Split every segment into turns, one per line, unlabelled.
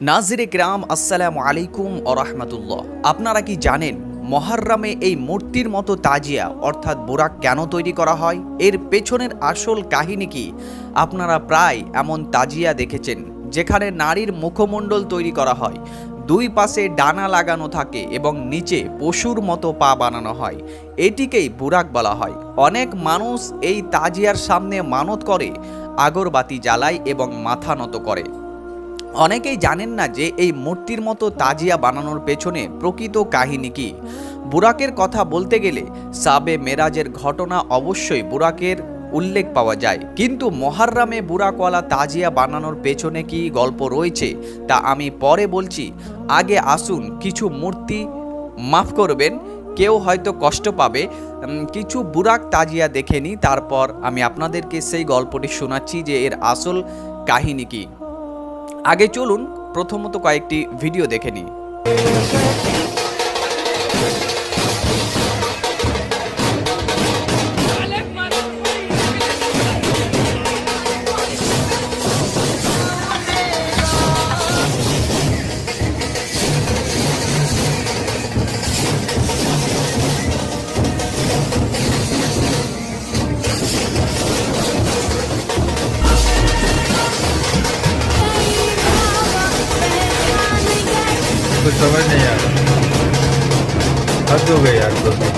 নাজিরে কিরাম, আসসালামু আলাইকুম ও রাহমাতুল্লাহ। আপনারা কি জানেন মুহররমে এই মূর্তির মতো তাজিয়া অর্থাৎ বুরাক কেন তৈরি করা হয়? এর পেছনের আসল কাহিনী কি? আপনারা প্রায় এমন তাজিয়া দেখেছেন যেখানে নারীর মুখমণ্ডল তৈরি করা হয়, দুই পাশে ডানা লাগানো থাকে এবং নিচে পশুর মতো পা বানানো হয়। এটিকেই বুরাক বলা হয়। অনেক মানুষ এই তাজিয়ার সামনে মানত করে, আগরবাতি জ্বালায় এবং মাথা নত করে। অনেকেই জানেন না যে এই মূর্তির মতো তাজিয়া বানানোর পেছনে প্রকৃত কাহিনী কি। বুরাকের কথা বলতে গেলে সাবে মেরাজের ঘটনা অবশ্যই বুরাকের উল্লেখ পাওয়া যায়, কিন্তু মুহররমে বুরাকওয়ালা তাজিয়া বানানোর পেছনে কি গল্প রয়েছে তা আমি পরে বলছি। আগে আসুন কিছু মূর্তি, মাফ করবেন কেউ হয়তো কষ্ট পাবে, কিছু বুরাক তাজিয়া দেখে নিই, তারপর আমি আপনাদেরকে সেই গল্পটি শোনাচ্ছি যে এর আসল কাহিনী কি। আগে চলুন প্রথমত কয়েকটি ভিডিও দেখে নিই।
कुछ समझ नहीं आ रहा। हद हो गई यार दोस्तों।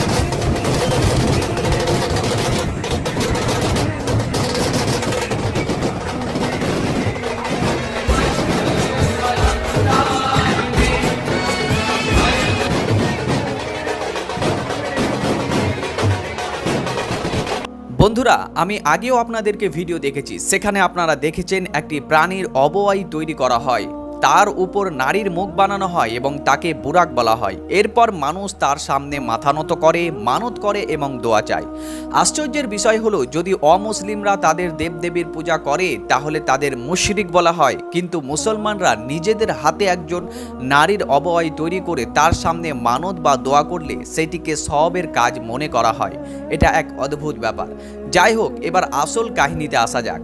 বন্ধুরা, আমি আগেও আপনাদেরকে ভিডিও দেখেছি, সেখানে আপনারা দেখেছেন একটি প্রাণীর অবয়ব তৈরি করা হয়, তার উপর নারীর মুখ বানানো হয় এবং তাকে বুরাক বলা হয়। এরপর মানুষ তার সামনে মাথা নত করে, মানত করে এবং দোয়া চায়। আশ্চর্যের বিষয় হলো, যদি অমুসলিমরা তাদের দেবদেবীর পূজা করে তাহলে তাদের মুশরিক বলা হয়, কিন্তু মুসলমানরা নিজেদের হাতে একজন নারীর অবয়ব তৈরি করে তার সামনে মানত বা দোয়া করলে সেটিকে সওয়াবের কাজ মনে করা হয়। এটা এক অদ্ভুত ব্যাপার। যাই হোক, এবার আসল কাহিনীতে আসা যাক।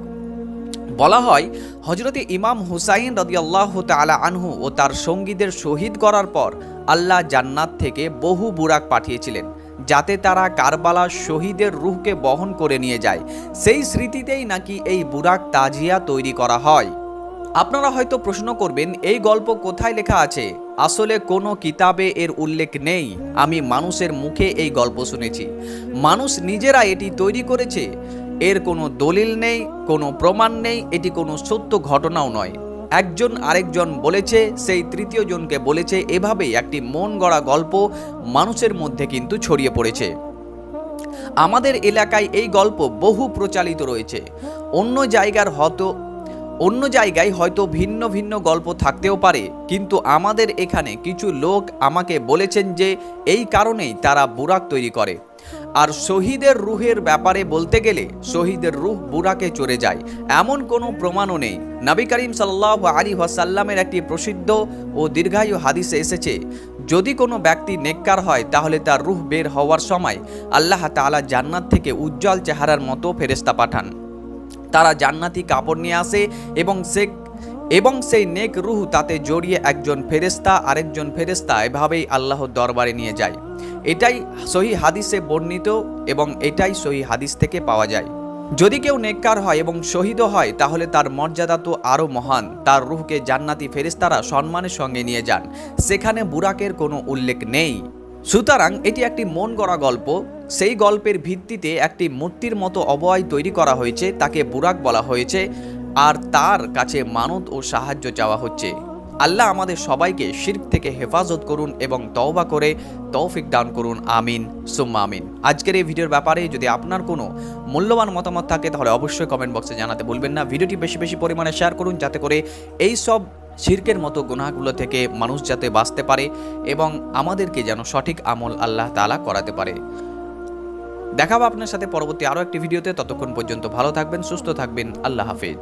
বলা হয়, হযরতে ইমাম হুসাইন রাদিয়াল্লাহু তাআলা আনহু ও তার সঙ্গীদের শহীদ করার পর আল্লাহ জান্নাত থেকে বহু বুরাক পাঠিয়েছিলেন, যাতে তারা কারবালার শহীদের রূহকে বহন করে নিয়ে যায়। সেই স্মৃতিতেই নাকি এই বুরাক তাজিয়া তৈরি করা হয়। আপনারা হয়তো প্রশ্ন করবেন, এই গল্প কোথায় লেখা আছে? আসলে কোনো কিতাবে এর উল্লেখ নেই। আমি মানুষের মুখে এই গল্প শুনেছি। মানুষ নিজেরা এটি তৈরি করেছে। এর কোনো দলিল নেই, কোনো প্রমাণ নেই, এটি কোনো সত্য ঘটনাও নয়। একজন আরেকজন বলেছে, সেই তৃতীয় জনকে বলেছে, এভাবেই একটি মন গড়া গল্প মানুষের মধ্যে কিন্তু ছড়িয়ে পড়েছে। আমাদের এলাকায় এই গল্প বহু প্রচালিত রয়েছে। অন্য জায়গায় হয়তো ভিন্ন ভিন্ন গল্প থাকতেও পারে, কিন্তু আমাদের এখানে কিছু লোক আমাকে বলেছেন যে এই কারণেই তারা বুরাক তৈরি করে। আর শহীদের রূহের ব্যাপারে বলতে গেলে শহীদের রূহ বুরাকে চড়ে যায়, এমন কোনো প্রমাণও নেই। নবী করিম সাল্লাল্লাহু আলাইহি ওয়াসাল্লামের একটি প্রসিদ্ধ ও দীর্ঘায়ু হাদিসে এসেছে, যদি কোনো ব্যক্তি নেককার হয় তাহলে তার রূহ বের হওয়ার সময় আল্লাহ তাআলা জান্নাত থেকে উজ্জ্বল চেহারার মতো ফেরেশতা পাঠান। তারা জান্নাতি কাপড় নিয়ে আসে এবং সেই নেক রূহ তাতে জড়িয়ে একজন ফেরেশতা আরেকজন ফেরেশতা এভাবেই আল্লাহর দরবারে নিয়ে যায়। এটাই সহিহ হাদিসে বর্ণিত এবং এটাই সহিহ হাদিস থেকে পাওয়া যায়। যদি কেউ নেককার হয় এবং শহীদও হয় তাহলে তার মর্যাদা তো আরও মহান। তার রূহকে জান্নাতি ফেরেশতারা সম্মানের সঙ্গে নিয়ে যান। সেখানে বুরাকের কোনো উল্লেখ নেই। সুতরাং এটি একটি মন গড়া গল্প। সেই গল্পের ভিত্তিতে একটি মূর্তির মতো অবয়ব তৈরি করা হয়েছে, তাকে বুরাক বলা হয়েছে, আর তার কাছে মানত ও সাহায্য চাওয়া হচ্ছে। আল্লাহ আমাদের সবাইকে শিরক থেকে হেফাজত করুন এবং তওবা করে তৌফিক দান করুন। আমিন সুম্মা আমিন। আজকের এই ভিডিওর ব্যাপারে যদি আপনার কোনো মূল্যবান মতামত থাকে তাহলে অবশ্যই কমেন্ট বক্সে জানাতে ভুলবেন না। ভিডিওটি বেশি বেশি পরিমাণে শেয়ার করুন, যাতে করে এই সব শিরকের মতো গুনাহগুলো থেকে মানুষ যাতে বাঁচতে পারে এবং আমাদেরকে যেন সঠিক আমল আল্লাহ তাআলা করাতে পারে। দেখাবো আপনার সাথে পরবর্তী আরও একটি ভিডিওতে। ততক্ষণ পর্যন্ত ভালো থাকবেন, সুস্থ থাকবেন। আল্লাহ হাফেজ।